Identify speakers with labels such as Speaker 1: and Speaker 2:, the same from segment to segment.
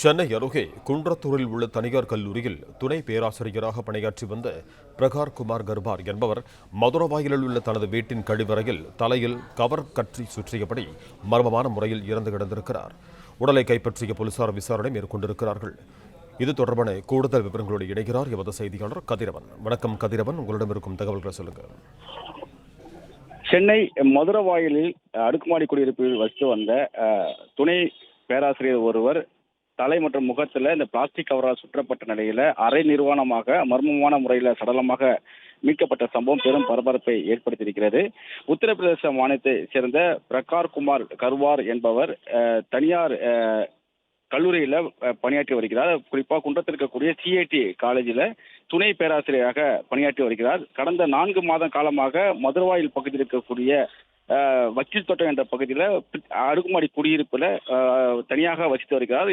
Speaker 1: சென்னை அருகே குன்றத்தூரில் உள்ள தனியார் கல்லூரியில் துணை பேராசிரியராக பணியாற்றி வந்த பிரகார்குமார் கர்பார் என்பவர் மதுரவாயிலில் உள்ள தனது வீட்டின் கழிவறையில் தலையில் கவர் கற்றி சுற்றியபடி மர்மமான முறையில் இறந்து கிடந்திருக்கிறார். உடலை கைப்பற்றிய போலீசார் விசாரணை மேற்கொண்டிருக்கிறார்கள். இது தொடர்பான கூடுதல் விவரங்களோடு இணைகிறார் எமது செய்தியாளர் கதிரவன். வணக்கம் கதிரவன், உங்களிடம் இருக்கும் தகவல்களை சொல்லுங்கள்.
Speaker 2: சென்னை மதுரவாயிலில் அடுக்குமாடி குடியிருப்பில் வசித்து வந்த துணை பேராசிரியர் ஒருவர் தலை மற்றும் முகத்துல இந்த பிளாஸ்டிக் கவரால் சுற்றப்பட்ட நிலையில அரை நிர்வாணமாக மர்மமான முறையில சடலமாக மீட்கப்பட்ட சம்பவம் பெரும் பரபரப்பை ஏற்படுத்தியிருக்கிறது. உத்தரப்பிரதேச மாநிலத்தை சேர்ந்த பிரகார்குமார் கர்வார் என்பவர் தனியார் கல்லூரியில பணியாற்றி வருகிறார். குறிப்பா குன்றத்தில் இருக்கக்கூடிய சிஐடி காலேஜில் துணை பேராசிரியராக பணியாற்றி வருகிறார். கடந்த 4 மாத காலமாக மதுரவாயில் பகுதியில் இருக்கக்கூடிய வக்கீல் தோட்டம் என்ற பகுதியில் அடுக்குமாடி குடியிருப்புல தனியாக வசித்து வருகிறார்.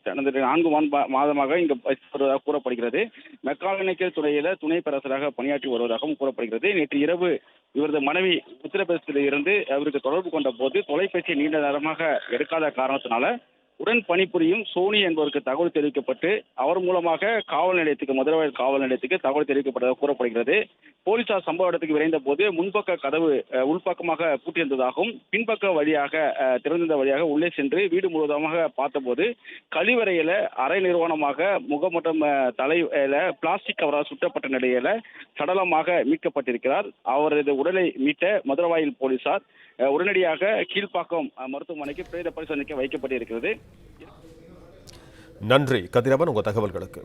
Speaker 2: கடந்த 4 மாதமாக இங்கு வசித்து வருவதாக கூறப்படுகிறது. மெக்கானிக்கல் துறையில துணை பேராசிரியராக பணியாற்றி வருவதாகவும் கூறப்படுகிறது. நேற்று இரவு இவரது மனைவி உத்தரப்பிரதேசத்தில் இருந்து அவருக்கு தொடர்பு கொண்ட போது தொலைபேசியை நீண்ட நேரமாக எடுக்காத காரணத்தினால உடன் பணிபுரியும் சோனி என்பவருக்கு தகவல் தெரிவிக்கப்பட்டு அவர் மூலமாக மதுரவாயல் காவல் நிலையத்துக்கு தகவல் தெரிவிக்கப்பட்டதாக கூறப்படுகிறது. போலீசார் சம்பவ இடத்துக்கு விரைந்த போது முன்பக்க கதவு உள்பக்கமாக பூட்டியிருந்ததாகவும் பின்பக்க வழியாக திறந்திருந்த வழியாக உள்ளே சென்று வீடு முழுவதுமாக பார்த்தபோது கழிவறையில அரை நிர்வாணமாக முகம் மற்றும் தலையில பிளாஸ்டிக் கவரால் சுட்டப்பட்ட நிலையில சடலமாக மீட்கப்பட்டிருக்கிறார். அவரது உடலை மீட்ட மதுரவாயில் போலீசார் உடனடியாக கீழ்ப்பாக்கம் மருத்துவமனைக்கு பிரேத பரிசோதனைக்கு வைக்கப்பட்டிருக்கிறது.
Speaker 1: நன்றி கதிரவன், உங்கள் தகவல்களுக்கு.